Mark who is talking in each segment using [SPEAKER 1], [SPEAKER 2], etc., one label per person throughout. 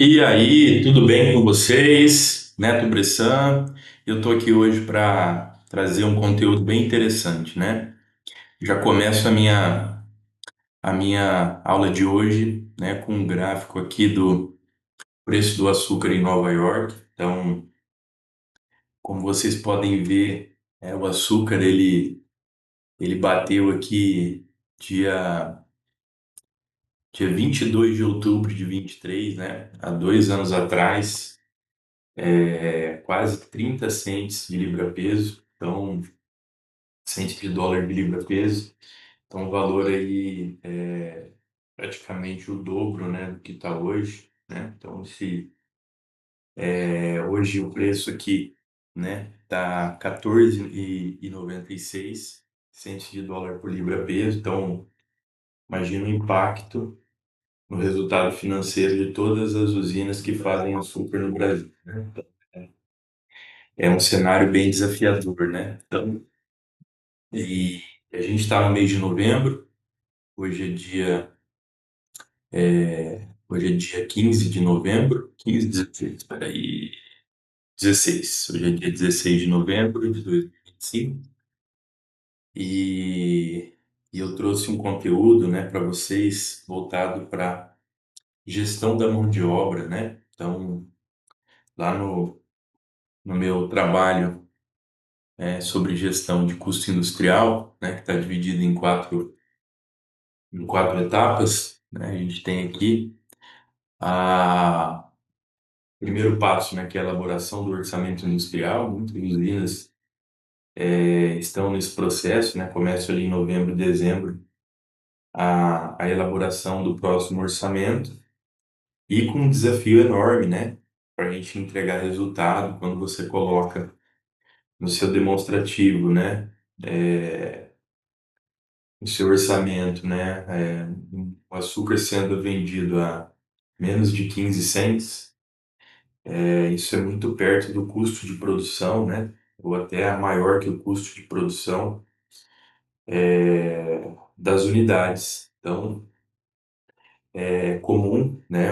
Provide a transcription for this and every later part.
[SPEAKER 1] E aí, tudo bem com vocês? Neto Bressan, eu estou aqui hoje para trazer um conteúdo bem interessante, né? Já começo a minha aula de hoje, né, com um gráfico aqui do preço do açúcar em Nova York. Então, como vocês podem ver, o açúcar ele bateu aqui dia, dia 22 de outubro de 23, né? Há 2 anos atrás. Quase 30 centes de libra-peso, então, centes de dólar de libra-peso, então o valor aí é praticamente o dobro, né, do que está hoje, né? Então, hoje o preço aqui, né, tá 14,96 centes de dólar por libra-peso, então imagina o impacto no resultado financeiro de todas as usinas que fazem açúcar no Brasil, né? Então, é um cenário bem desafiador, né? Então, e a gente está no mês de novembro, hoje é dia, hoje é dia 15 de novembro, 15, 16, espera aí, 16, hoje é dia 16 de novembro de 2025 e, e eu trouxe um conteúdo, né, para vocês voltado para gestão da mão de obra, né? Então, lá no meu trabalho sobre gestão de custo industrial, né, que está dividido em quatro etapas, né? A gente tem aqui a primeiro passo, né, que é a elaboração do orçamento industrial. Muitas usinas estão nesse processo, né? Começa ali em novembro, dezembro, a elaboração do próximo orçamento e com um desafio enorme, né? Para a gente entregar resultado quando você coloca no seu demonstrativo, né? É, no seu orçamento, né? O açúcar sendo vendido a menos de 15 cents. Isso é muito perto do custo de produção, né? Ou até maior que o custo de produção das unidades. Então, é comum, né,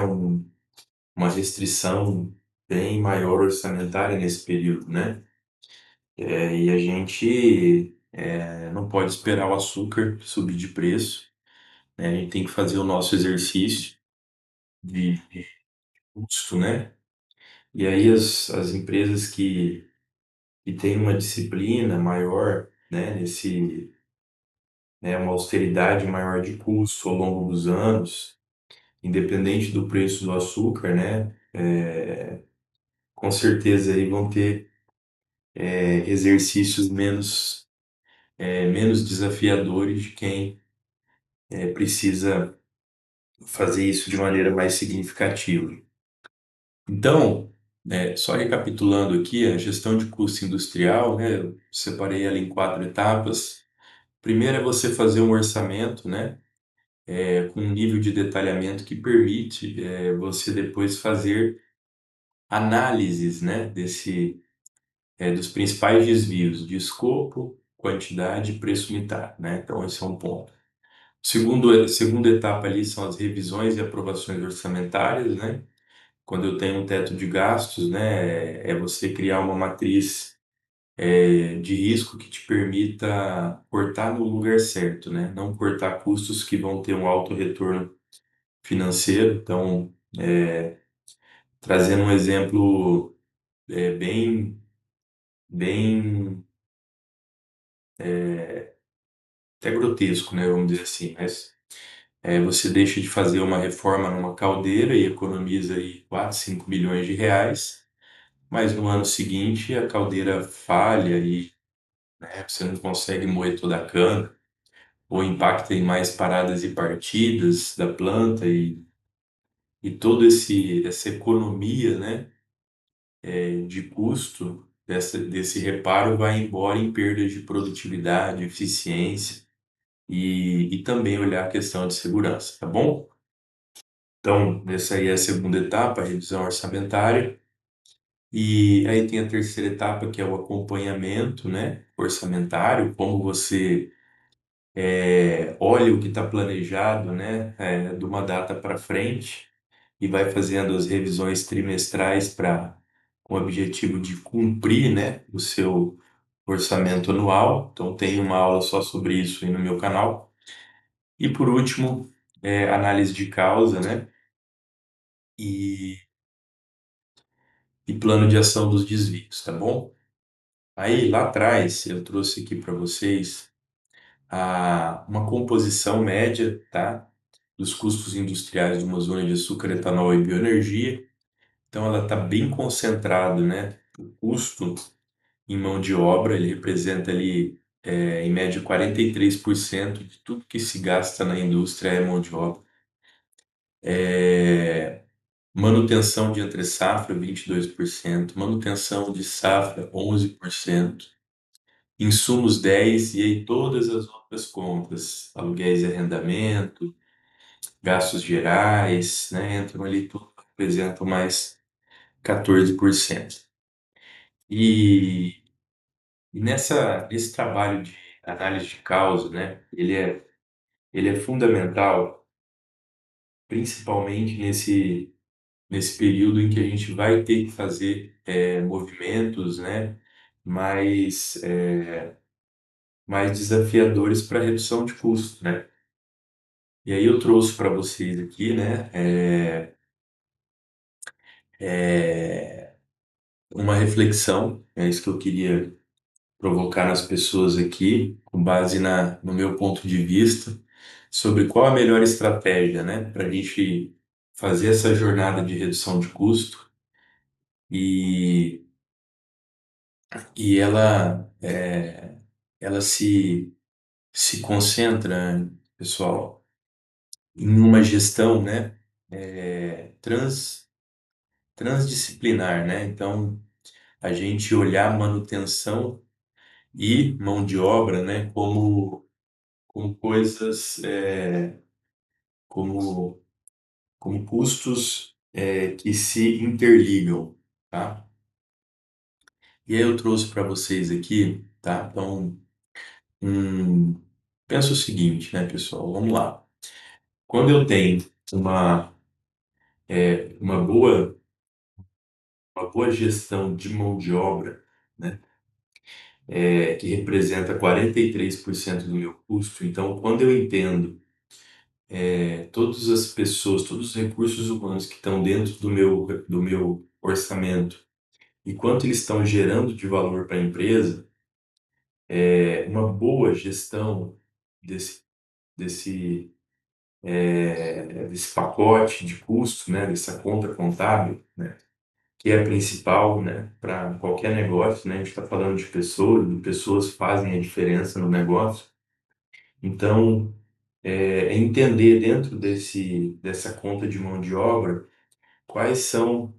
[SPEAKER 1] uma restrição bem maior orçamentária nesse período, né? E a gente não pode esperar o açúcar subir de preço, né? A gente tem que fazer o nosso exercício de custo, né? E aí as empresas que têm uma disciplina maior, né, uma austeridade maior de custo ao longo dos anos, independente do preço do açúcar, né, com certeza aí vão ter exercícios menos desafiadores de quem precisa fazer isso de maneira mais significativa. Então, só recapitulando aqui, a gestão de custo industrial, né, eu separei ela em quatro etapas. Primeiro é você fazer um orçamento, né, com um nível de detalhamento que permite você depois fazer análises, né, dos principais desvios de escopo, quantidade e preço unitário, né? Então, esse é um ponto. Segunda etapa ali são as revisões e aprovações orçamentárias, né? Quando eu tenho um teto de gastos, né, é você criar uma matriz de risco que te permita cortar no lugar certo, né? Não cortar custos que vão ter um alto retorno financeiro. Então, trazendo um exemplo bem, bem até grotesco, né? Vamos dizer assim, mas você deixa de fazer uma reforma numa caldeira e economiza aí 4, 5 milhões de reais, mas no ano seguinte a caldeira falha e você não consegue moer toda a cana, ou impacta em mais paradas e partidas da planta e toda essa economia, né, de custo desse reparo vai embora em perdas de produtividade, eficiência e também olhar a questão de segurança, tá bom? Então, essa aí é a segunda etapa, a revisão orçamentária. E aí tem a terceira etapa, que é o acompanhamento, né, orçamentário, como você olha o que está planejado, né, de uma data para frente e vai fazendo as revisões trimestrais para com o objetivo de cumprir, né, o seu orçamento anual. Então tem uma aula só sobre isso aí no meu canal. E por último, análise de causa, né, e, e plano de ação dos desvios, tá bom? Aí lá atrás eu trouxe aqui para vocês uma composição média, tá, dos custos industriais de uma zona de açúcar, etanol e bioenergia. Então ela está bem concentrada, né? O custo em mão de obra, ele representa ali, em média, 43% de tudo que se gasta na indústria é mão de obra. Manutenção de entre safra, 22%, manutenção de safra, 11%, insumos 10%, e aí todas as outras contas, aluguéis e arrendamento, gastos gerais, né? Entram ali, tudo representam mais 14%. E nesse trabalho de análise de causa, né, ele é fundamental, principalmente nesse período em que a gente vai ter que fazer movimentos, né, mais, mais desafiadores para redução de custo, né? E aí eu trouxe para vocês aqui, né, uma reflexão, é isso que eu queria provocar nas pessoas aqui, com base no meu ponto de vista, sobre qual a melhor estratégia, né, para a gente fazer essa jornada de redução de custo e, e ela se concentra, pessoal, em uma gestão, né, transdisciplinar, né? Então, a gente olhar manutenção e mão de obra, né, como coisas, como como custos que se interligam, tá? E aí eu trouxe para vocês aqui, tá? Então, um, pensa o seguinte, né, pessoal? Vamos lá. Quando eu tenho uma, uma boa, uma boa gestão de mão de obra, né, que representa 43% do meu custo, então, quando eu entendo todas as pessoas, todos os recursos humanos que estão dentro do meu orçamento, e quanto eles estão gerando de valor para a empresa, uma boa gestão desse, desse, desse pacote de custo, né, dessa conta contábil, né, que é a principal, né, para qualquer negócio, né, a gente está falando de pessoas, e pessoas fazem a diferença no negócio. Então, é entender dentro dessa conta de mão de obra quais são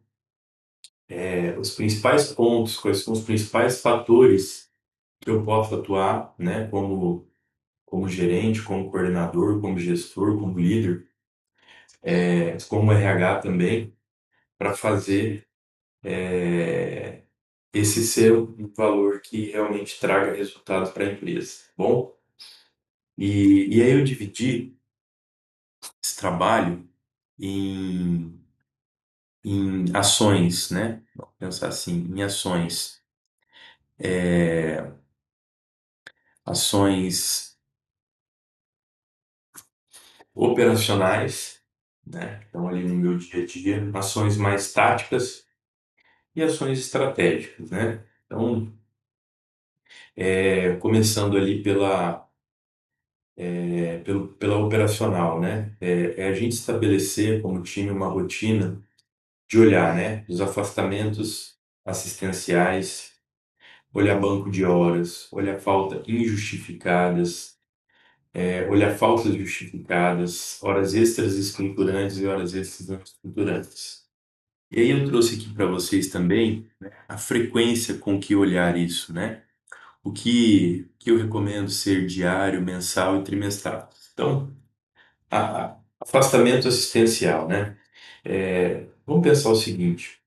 [SPEAKER 1] os principais pontos, quais são os principais fatores que eu posso atuar, né, como gerente, como coordenador, como gestor, como líder, como RH também, para fazer esse ser um valor que realmente traga resultados para a empresa. Bom, e aí eu dividi esse trabalho em, em ações, né? Vamos pensar assim, em ações. Ações operacionais, né? Que estão ali no meu dia a dia, ações mais táticas e ações estratégicas, né? Então, começando ali pela operacional, né? É a gente estabelecer como time uma rotina de olhar, né? Os afastamentos assistenciais, olhar banco de horas, olhar falta injustificadas, olhar faltas justificadas, horas extras estruturantes e horas extras não estruturantes. E aí eu trouxe aqui para vocês também, né, a frequência com que olhar isso, né? O que eu recomendo ser diário, mensal e trimestral. Então, afastamento assistencial, né? Vamos pensar o seguinte: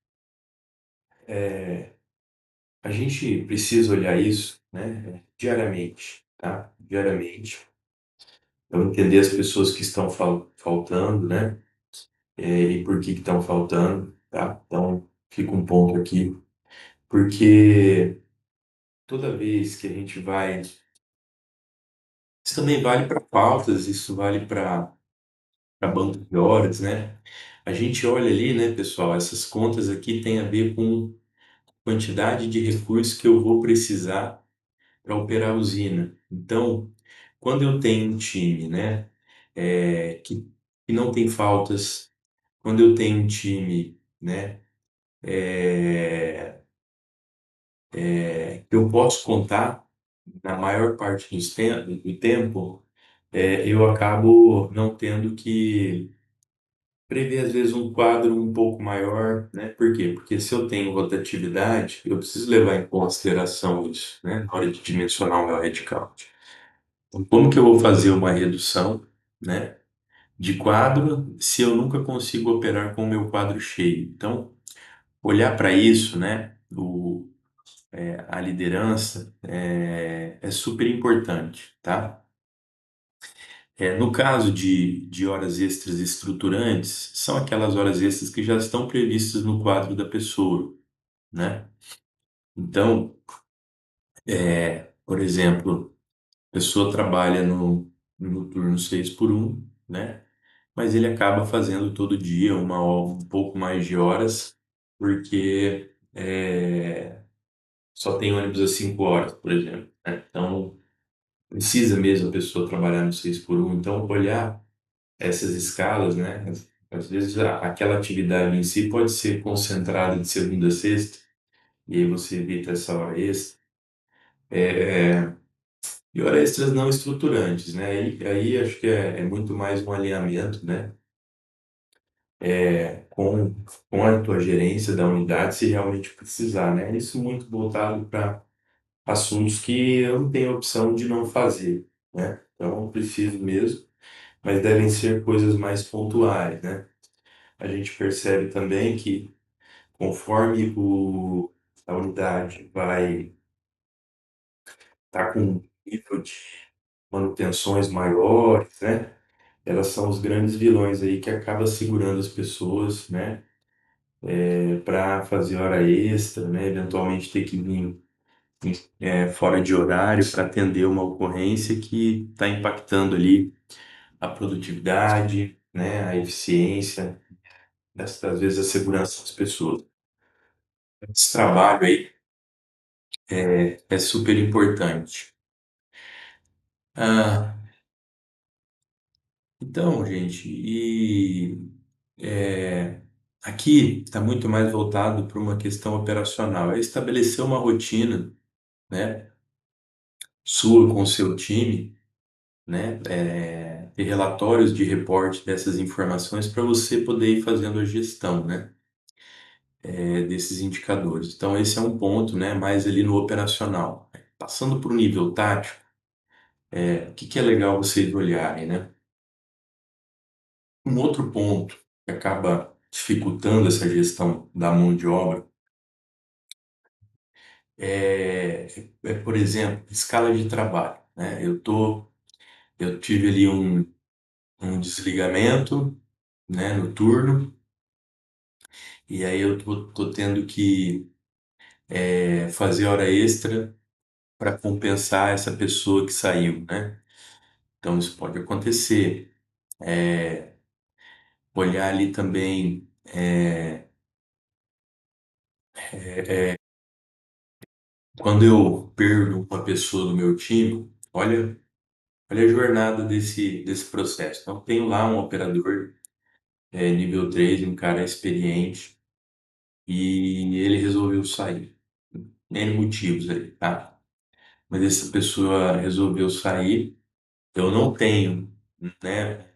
[SPEAKER 1] a gente precisa olhar isso, né, diariamente, tá? Diariamente. Então, entender as pessoas que estão faltando, né? e por que que estão faltando, tá? Então, fica um ponto aqui, porque toda vez que a gente vai. Isso também vale para pautas, isso vale para banco de horas, né? A gente olha ali, né, pessoal, essas contas aqui têm a ver com quantidade de recursos que eu vou precisar para operar a usina. Então, quando eu tenho um time, né, que não tem faltas, quando eu tenho um time, né, é, que eu posso contar na maior parte do tempo, eu acabo não tendo que prever, às vezes, um quadro um pouco maior, né? Por quê? Porque se eu tenho rotatividade, eu preciso levar em consideração isso, né? Na hora de dimensionar o meu headcount. Então, como que eu vou fazer uma redução, né, de quadro se eu nunca consigo operar com o meu quadro cheio? Então, olhar para isso, né, a liderança é super importante, tá? No caso de horas extras estruturantes, são aquelas horas extras que já estão previstas no quadro da pessoa, né? Então, por exemplo, a pessoa trabalha no turno 6 por um, né? Mas ele acaba fazendo todo dia um pouco mais de horas, porque só tem ônibus às 5 horas, por exemplo, né? Então, precisa mesmo a pessoa trabalhar no 6 por um. Então, olhar essas escalas, né? Às vezes aquela atividade em si pode ser concentrada de segunda a sexta, e aí você evita essa hora extra. E horas extras não estruturantes, né? Aí acho que é muito mais um alinhamento, né? Com a tua gerência da unidade, se realmente precisar, né? Isso muito voltado para assuntos que eu não tenho opção de não fazer, né? Então, eu preciso mesmo, mas devem ser coisas mais pontuais, né? A gente percebe também que conforme a unidade vai estar com um nível de manutenções maiores, né? Elas são os grandes vilões aí que acabam segurando as pessoas, né? Para fazer hora extra, né? Eventualmente ter que vir fora de horário para atender uma ocorrência que está impactando ali a produtividade, né? A eficiência, às vezes a segurança das pessoas. Esse trabalho aí é super importante. Ah, então, gente, é, aqui está muito mais voltado para uma questão operacional. É estabelecer uma rotina, né, sua com o seu time, né, ter relatórios de reporte dessas informações para você poder ir fazendo a gestão, né, desses indicadores. Então, esse é um ponto, né, mais ali no operacional. Passando para o nível tático, o que que é legal vocês olharem, né? Um outro ponto que acaba dificultando essa gestão da mão de obra por exemplo, escala de trabalho, né? Eu tive ali um desligamento, né, no turno, e aí eu tô tendo que fazer hora extra para compensar essa pessoa que saiu, né? Então isso pode acontecer. Olhar ali também quando eu perdo uma pessoa do meu time, olha a jornada desse processo. Então, tenho lá um operador nível 3, um cara experiente, e ele resolveu sair. N motivos aí, tá? Mas essa pessoa resolveu sair. Eu não tenho, né,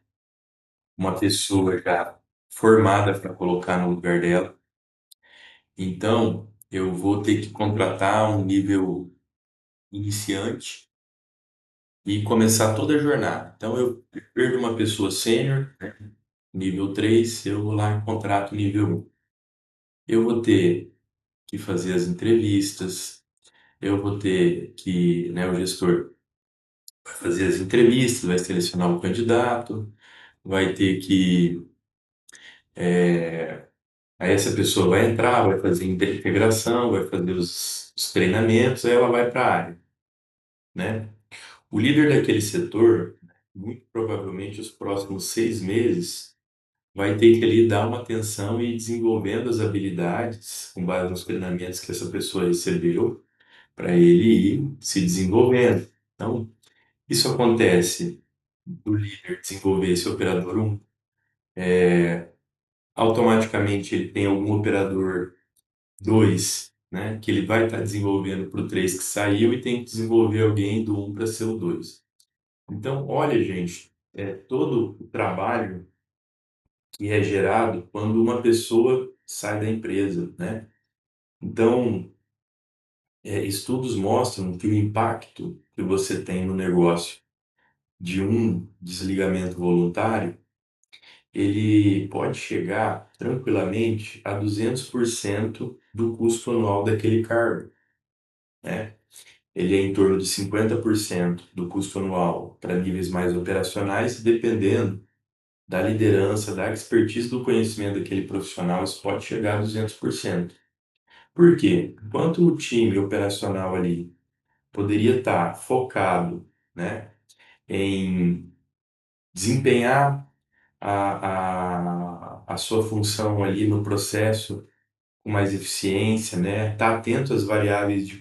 [SPEAKER 1] uma pessoa já formada para colocar no lugar dela. Então, eu vou ter que contratar um nível iniciante e começar toda a jornada. Então, eu perdo uma pessoa sênior, né, nível 3, eu vou lá e contrato nível 1. Eu vou ter que fazer as entrevistas, eu vou ter que, né, o gestor vai fazer as entrevistas, vai selecionar o candidato, vai ter que Aí essa pessoa vai entrar, vai fazer integração, vai fazer os treinamentos, aí ela vai para a área, né? O líder daquele setor, muito provavelmente os próximos 6 meses, vai ter que ali dar uma atenção e ir desenvolvendo as habilidades com base nos treinamentos que essa pessoa recebeu, para ele ir se desenvolvendo. Então, isso acontece do líder desenvolver esse operador um, automaticamente ele tem algum operador 2, né, que ele vai estar desenvolvendo para o 3 que saiu e tem que desenvolver alguém do um para ser o 2. Então, olha, gente, todo o trabalho que é gerado quando uma pessoa sai da empresa, né? Então, estudos mostram que o impacto que você tem no negócio de um desligamento voluntário, ele pode chegar tranquilamente a 200% do custo anual daquele cargo, né? Ele é em torno de 50% do custo anual para níveis mais operacionais, e dependendo da liderança, da expertise, do conhecimento daquele profissional, isso pode chegar a 200%. Por quê? Enquanto o time operacional ali poderia estar focado, né, em desempenhar a sua função ali no processo com mais eficiência, né? Estar atento às variáveis de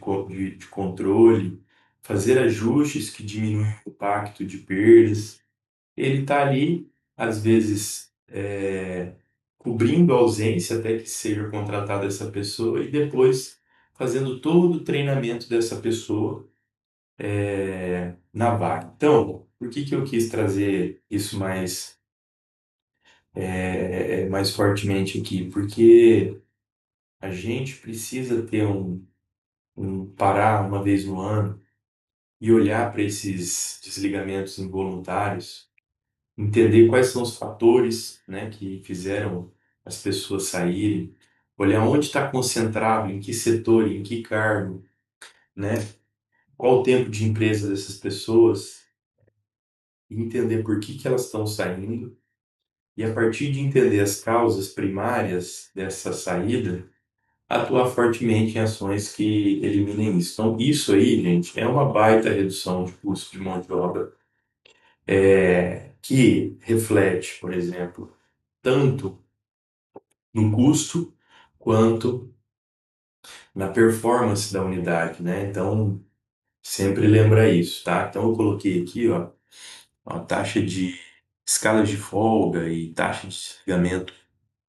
[SPEAKER 1] controle, fazer ajustes que diminuem o impacto de perdas. Ele está ali, às vezes, cobrindo a ausência até que seja contratada essa pessoa e depois fazendo todo o treinamento dessa pessoa na vaga. Então, por que que eu quis trazer isso mais fortemente aqui? Porque a gente precisa ter parar uma vez no ano e olhar para esses desligamentos involuntários, entender quais são os fatores, né, que fizeram as pessoas saírem, olhar onde está concentrado, em que setor, em que cargo, né, qual o tempo de empresa dessas pessoas, e entender por que que elas estão saindo, e a partir de entender as causas primárias dessa saída, atuar fortemente em ações que eliminem isso. Então, isso aí, gente, é uma baita redução de custo de mão de obra, que reflete, por exemplo, tanto no custo quanto na performance da unidade, né? Então, sempre lembra isso, tá? Então, eu coloquei aqui, ó, a taxa de escalas de folga e taxa de desligamento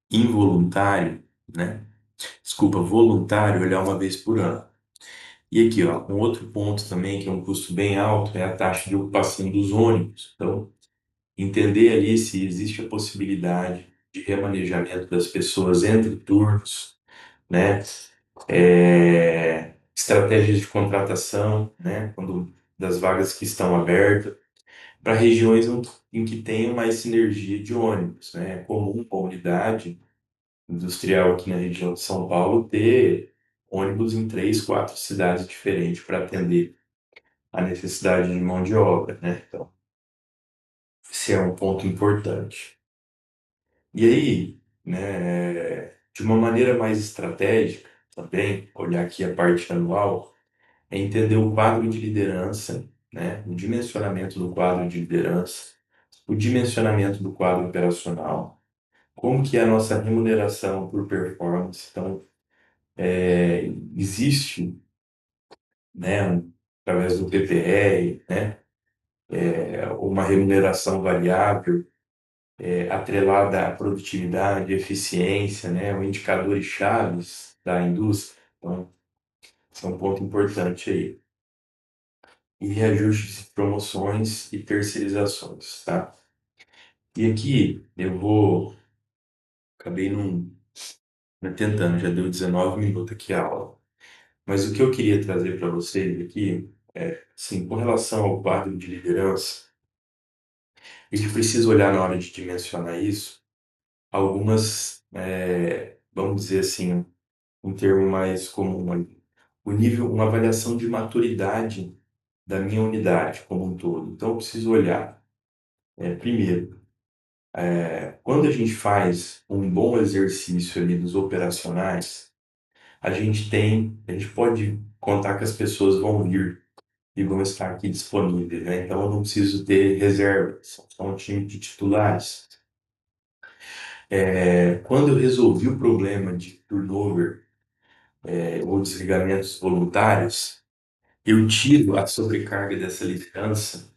[SPEAKER 1] involuntário, né? Desculpa, voluntário, olhar uma vez por ano. E aqui, ó, um outro ponto também que é um custo bem alto é a taxa de ocupação dos ônibus. Então, entender ali se existe a possibilidade de remanejamento das pessoas entre turnos, né? Estratégias de contratação, né? Das vagas que estão abertas, para regiões em que tenham mais sinergia de ônibus, né? É comum a unidade industrial aqui na região de São Paulo ter ônibus em 3, 4 cidades diferentes para atender a necessidade de mão de obra, né? Então, esse é um ponto importante. E aí, né, de uma maneira mais estratégica, também, olhar aqui a parte anual, é entender o quadro de liderança, né, o dimensionamento do quadro de liderança, o dimensionamento do quadro operacional, como que é a nossa remuneração por performance. Então, existe, né, através do PPR, né, uma remuneração variável atrelada à produtividade, eficiência, né, os indicadores chaves da indústria. Então, esse é um ponto importante aí. E reajustes de promoções e terceirizações, tá? E aqui acabei não tentando, já deu 19 minutos aqui a aula. Mas o que eu queria trazer para vocês aqui assim, com relação ao quadro de liderança, a gente precisa olhar na hora de dimensionar isso, algumas, vamos dizer assim, um termo mais comum ali, o nível, uma avaliação de maturidade da minha unidade como um todo. Então, eu preciso olhar, primeiro, Quando a gente faz um bom exercício ali dos operacionais, a gente pode contar que as pessoas vão vir e vão estar aqui disponíveis, né? Então eu não preciso ter reservas, são um time de titulares. Quando eu resolvi o problema de turnover, ou desligamentos voluntários, eu tiro a sobrecarga dessa liderança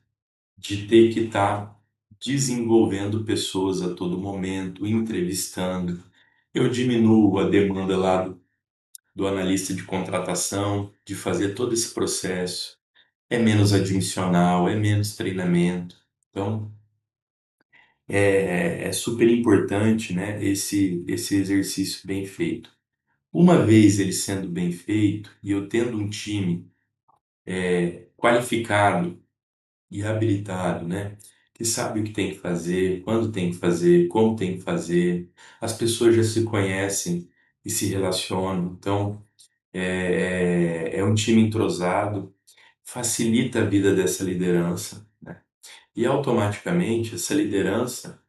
[SPEAKER 1] de ter que estar desenvolvendo pessoas a todo momento, entrevistando. Eu diminuo a demanda lá do analista de contratação, de fazer todo esse processo. É menos admissional, é menos treinamento. Então, é super importante, né, esse exercício bem feito. Uma vez ele sendo bem feito e eu tendo um time qualificado e habilitado, né, que sabe o que tem que fazer, quando tem que fazer, como tem que fazer, as pessoas já se conhecem e se relacionam. Então, é um time entrosado, facilita a vida dessa liderança, né? E automaticamente essa liderança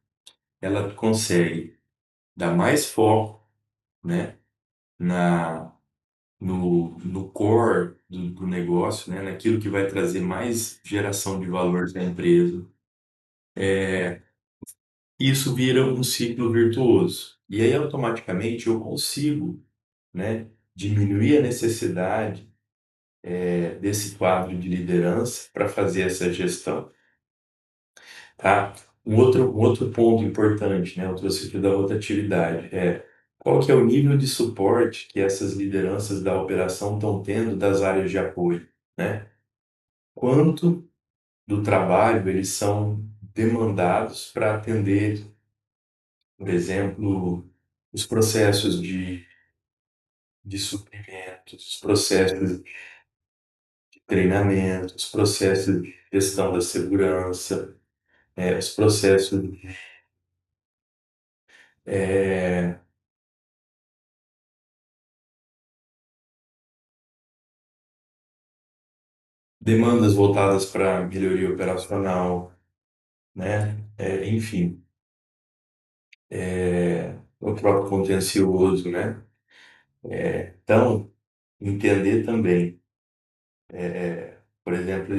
[SPEAKER 1] ela consegue dar mais foco, né, na no core do negócio, né, naquilo que vai trazer mais geração de valor para a empresa. Isso vira um ciclo virtuoso. E aí automaticamente eu consigo, né, diminuir a necessidade desse quadro de liderança para fazer essa gestão, tá? Um outro ponto importante, né, eu trouxe aqui da rotatividade, qual que é o nível de suporte que essas lideranças da operação estão tendo das áreas de apoio, né? Quanto do trabalho eles são demandados para atender, por exemplo, os processos de suprimentos, os processos de treinamento, os processos de gestão da segurança, os processos de é, demandas voltadas para melhoria operacional, né? Enfim, o próprio contencioso, né? Então, entender também, por exemplo,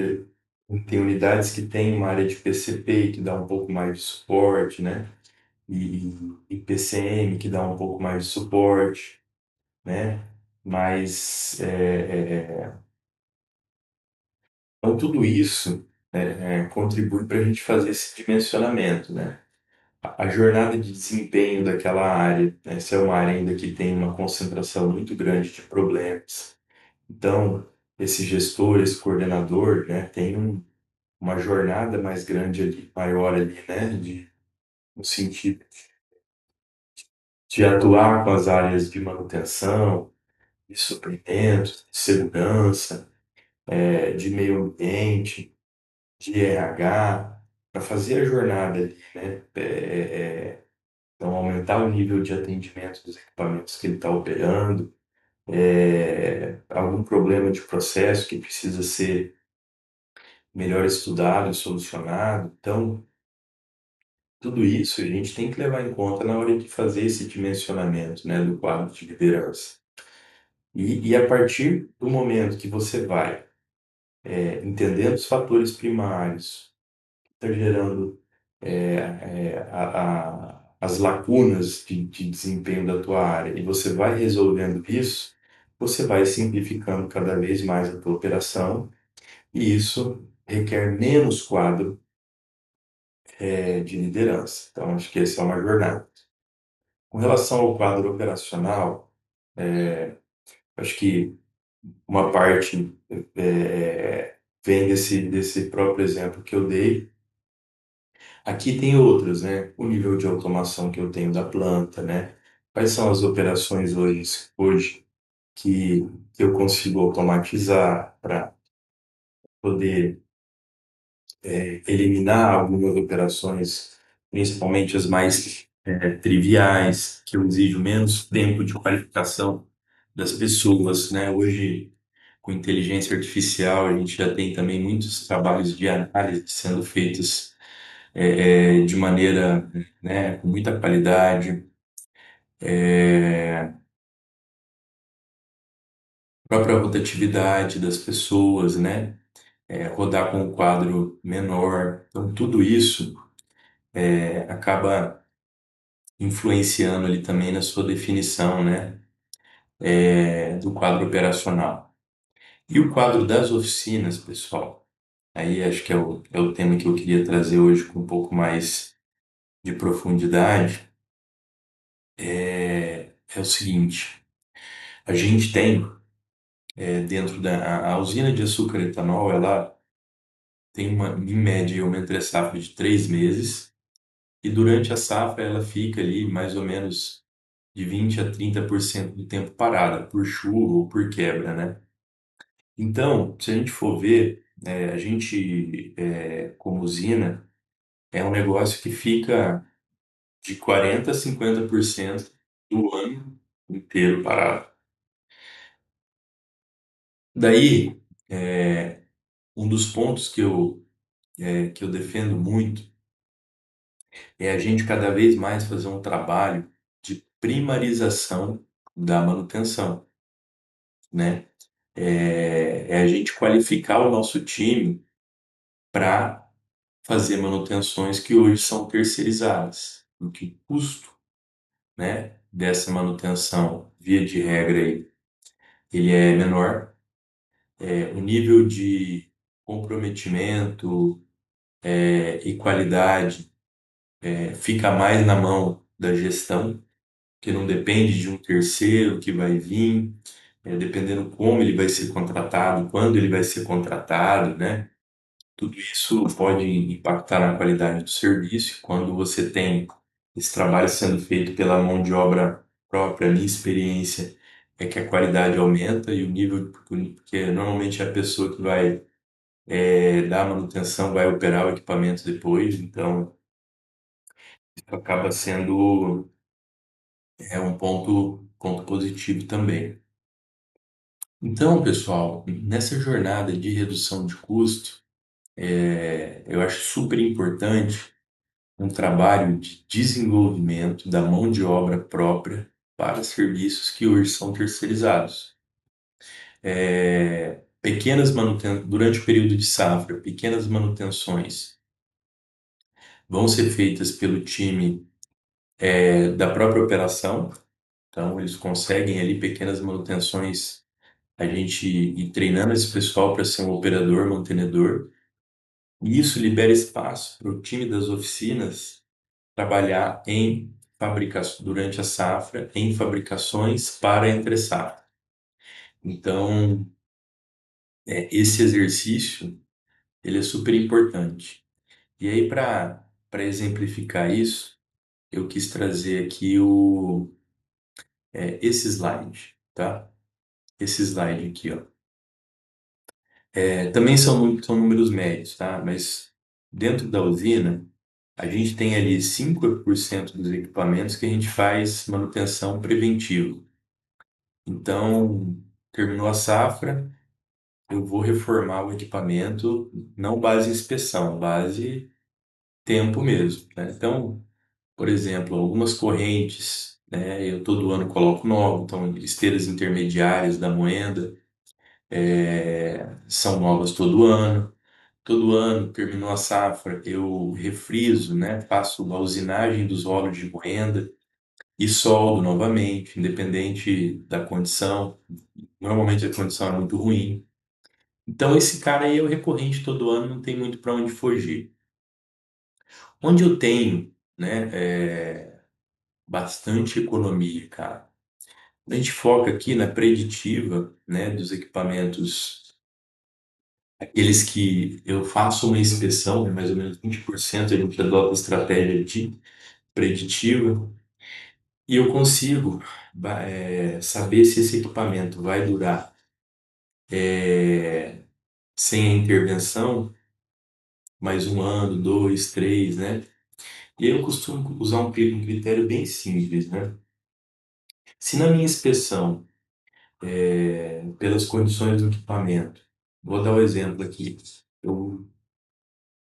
[SPEAKER 1] tem unidades que têm uma área de PCP que dá um pouco mais de suporte, né? E PCM que dá um pouco mais de suporte, né? Mas então tudo isso contribui para a gente fazer esse dimensionamento, né? A jornada de desempenho daquela área, né? Se é uma área ainda que tem uma concentração muito grande de problemas, então esse gestor, esse coordenador, né, tem uma jornada mais grande ali, maior ali, né? No sentido de atuar com as áreas de manutenção, de suprimentos, de segurança, de meio ambiente, de RH, para fazer a jornada ali, né? Então, aumentar o nível de atendimento dos equipamentos que ele está operando, algum problema de processo que precisa ser melhor estudado e solucionado. Então, tudo isso a gente tem que levar em conta na hora de fazer esse dimensionamento, né, do quadro de liderança. E a partir do momento que você vai entendendo os fatores primários, está gerando as lacunas de desempenho da tua área e você vai resolvendo isso, você vai simplificando cada vez mais a tua operação e isso requer menos quadro de liderança. Então, acho que essa é uma jornada. Com relação ao quadro operacional, acho que uma parte vem desse próprio exemplo que eu dei. Aqui tem outros, né? O nível de automação que eu tenho da planta, né? Quais são as operações hoje que eu consigo automatizar para poder eliminar algumas operações, principalmente as mais triviais, que eu exijo menos tempo de qualificação das pessoas, né? Hoje, com inteligência artificial, a gente já tem também muitos trabalhos de análise sendo feitos de maneira, né, com muita qualidade. A própria rotatividade das pessoas, né? Rodar com um quadro menor. Então, tudo isso acaba influenciando ali também na sua definição, né, do quadro operacional. E o quadro das oficinas, pessoal, aí acho que é o tema que eu queria trazer hoje com um pouco mais de profundidade, é o seguinte, a gente tem dentro a usina de açúcar e etanol, ela tem em média, uma entre-safra de 3 meses, e durante a safra ela fica ali mais ou menos de 20 a 30% do tempo parada, por chuva ou por quebra, né? Então, se a gente for ver, a gente, como usina, é um negócio que fica de 40 a 50% do ano inteiro parado. Daí, um dos pontos que eu defendo muito é a gente cada vez mais fazer um trabalho de primarização da manutenção, né? É a gente qualificar o nosso time para fazer manutenções que hoje são terceirizadas, em que o custo, né, dessa manutenção, via de regra, aí, ele é menor, o nível de comprometimento e qualidade fica mais na mão da gestão, que não depende de um terceiro que vai vir, dependendo como ele vai ser contratado, quando ele vai ser contratado, né? Tudo isso pode impactar na qualidade do serviço. Quando você tem esse trabalho sendo feito pela mão de obra própria, a minha experiência é que a qualidade aumenta e o nível, porque normalmente é a pessoa que vai dar a manutenção, vai operar o equipamento depois, então isso acaba sendo um ponto positivo também. Então, pessoal, nessa jornada de redução de custo, eu acho super importante um trabalho de desenvolvimento da mão de obra própria para serviços que hoje são terceirizados. Durante o período de safra, pequenas manutenções vão ser feitas pelo time da própria operação, então eles conseguem ali pequenas manutenções, a gente ir treinando esse pessoal para ser um operador, mantenedor, e isso libera espaço para o time das oficinas trabalhar durante a safra em fabricações para entre safra. Então, esse exercício ele é super importante. E aí, para exemplificar isso, eu quis trazer aqui esse slide, tá? Esse slide aqui, ó. Também são números médios, tá? Mas dentro da usina, a gente tem ali 5% dos equipamentos que a gente faz manutenção preventiva. Então, terminou a safra, eu vou reformar o equipamento, não base inspeção, base tempo mesmo, né? Então, por exemplo, algumas correntes, né, eu todo ano coloco novo, então esteiras intermediárias da moenda são novas todo ano. Todo ano, terminou a safra, eu refriso, né, faço a usinagem dos óleos de moenda e soldo novamente, independente da condição. Normalmente a condição é muito ruim. Então esse cara aí é o recorrente todo ano, não tem muito para onde fugir. Onde eu tenho, né, bastante economia, cara. A gente foca aqui na preditiva, né, dos equipamentos, aqueles que eu faço uma inspeção, né, mais ou menos 20% a gente adota a estratégia de preditiva e eu consigo saber se esse equipamento vai durar sem a intervenção mais um ano, dois, três, né? E aí eu costumo usar um critério bem simples, né? Se na minha inspeção, pelas condições do equipamento, vou dar um exemplo aqui, eu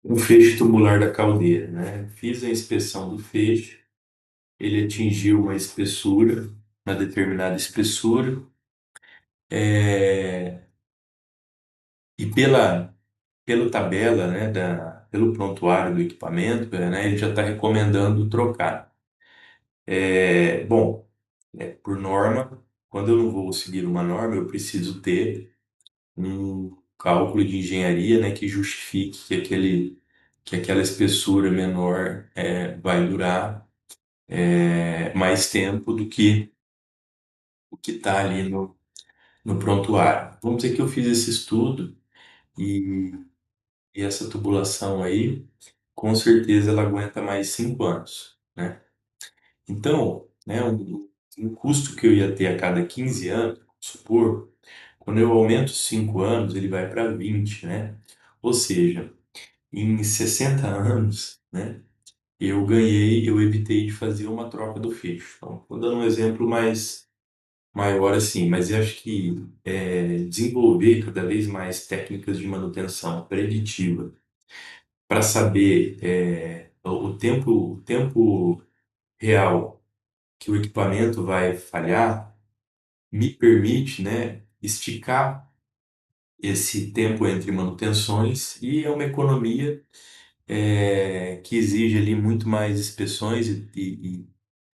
[SPEAKER 1] o feixe tubular da caldeira, né? Fiz a inspeção do feixe, ele atingiu uma espessura, uma determinada espessura, é, e pela tabela, né, pelo prontuário do equipamento, né, ele já está recomendando trocar. Bom, por norma, quando eu não vou seguir uma norma, eu preciso ter um cálculo de engenharia, né, que justifique que aquela espessura menor vai durar mais tempo do que o que está ali no prontuário. Vamos dizer que eu fiz esse estudo e, e essa tubulação aí, com certeza ela aguenta mais 5 anos, né? Então, né, um custo que eu ia ter a cada 15 anos, vamos supor, quando eu aumento 5 anos, ele vai para 20, né? Ou seja, em 60 anos, né, eu evitei de fazer uma troca do fecho. Então, estou dando um exemplo mais maior assim, mas eu acho que desenvolver cada vez mais técnicas de manutenção preditiva para saber o tempo real que o equipamento vai falhar me permite, né, esticar esse tempo entre manutenções e é uma economia que exige ali muito mais inspeções e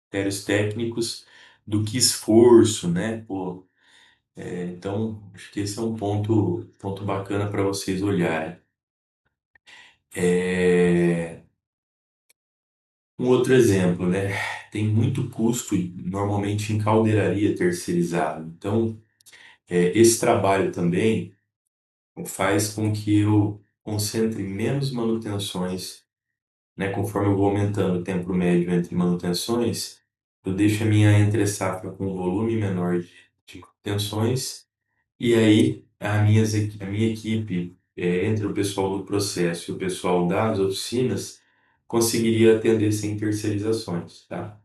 [SPEAKER 1] critérios técnicos do que esforço, né? Pô, então, acho que esse é um ponto bacana para vocês olharem. É, um outro exemplo, né? Tem muito custo, normalmente em caldeiraria terceirizado. Então, esse trabalho também faz com que eu concentre menos manutenções, né? Conforme eu vou aumentando o tempo médio entre manutenções, eu deixo a minha entre-safra com um volume menor de manutenções. E aí, a minha equipe, entre o pessoal do processo e o pessoal das oficinas, conseguiria atender sem terceirizações, tá?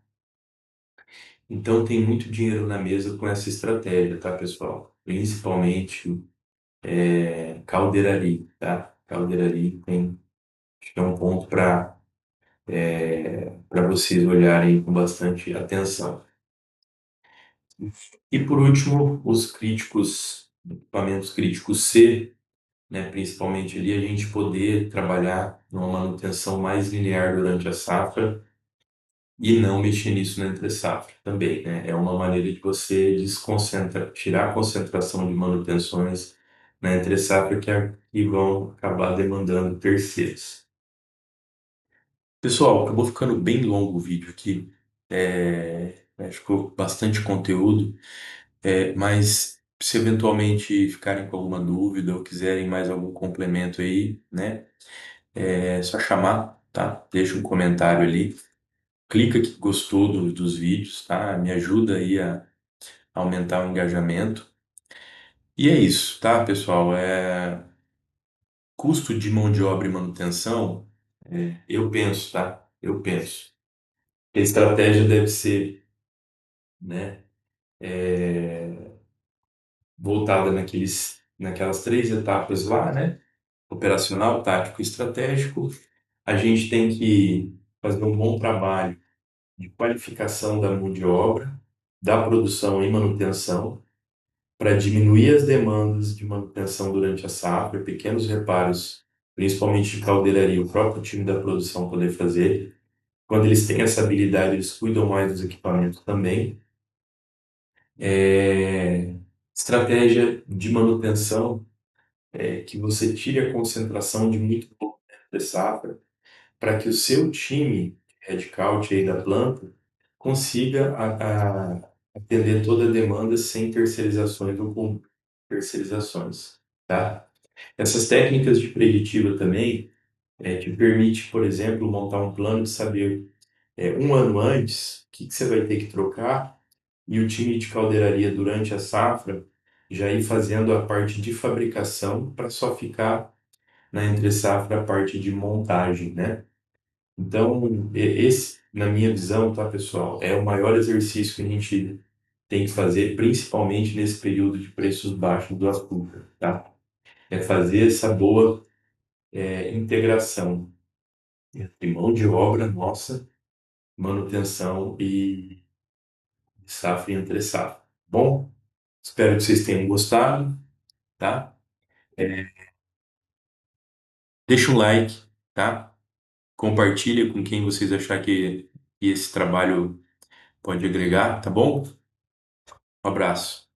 [SPEAKER 1] Então, tem muito dinheiro na mesa com essa estratégia, tá, pessoal? Principalmente caldeiraria, tá? Caldeiraria tem, acho que é um ponto para vocês olharem com bastante atenção. E por último, os críticos, equipamentos críticos C, né, principalmente ali, a gente poder trabalhar numa manutenção mais linear durante a safra e não mexer nisso na entre safra também, né? É uma maneira de você desconcentrar, tirar a concentração de manutenções na entre safra que vão acabar demandando terceiros. Pessoal, acabou ficando bem longo o vídeo aqui. Ficou bastante conteúdo, mas se eventualmente ficarem com alguma dúvida ou quiserem mais algum complemento aí, né? É só chamar, tá? Deixa um comentário ali. Clica que gostou dos vídeos, tá? Me ajuda aí a aumentar o engajamento. E é isso, tá, pessoal? Custo de mão de obra e manutenção, eu penso, tá? Eu penso. A estratégia deve ser, né, voltada naquelas 3 etapas lá, né? Operacional, tático e estratégico. A gente tem que fazer um bom trabalho de qualificação da mão de obra, da produção e manutenção, para diminuir as demandas de manutenção durante a safra, pequenos reparos, principalmente de caldeiraria, o próprio time da produção poder fazer. Quando eles têm essa habilidade, eles cuidam mais dos equipamentos também. É, Estratégia de manutenção que você tire a concentração de muito pouco de safra, para que o seu time headcount aí da planta consiga atender toda a demanda sem terceirizações ou com terceirizações, tá? Essas técnicas de preditiva também te permite, por exemplo, montar um plano de saber um ano antes o que você vai ter que trocar e o time de caldeiraria durante a safra já ir fazendo a parte de fabricação para só ficar na entre safra a parte de montagem, né? Então, esse, na minha visão, tá, pessoal, é o maior exercício que a gente tem que fazer, principalmente nesse período de preços baixos do açúcar, tá? É fazer essa boa integração entre mão de obra nossa, manutenção e safra e entre safra. Bom, espero que vocês tenham gostado, tá? Deixa um like, tá? Compartilha com quem vocês achar que esse trabalho pode agregar, tá bom? Um abraço.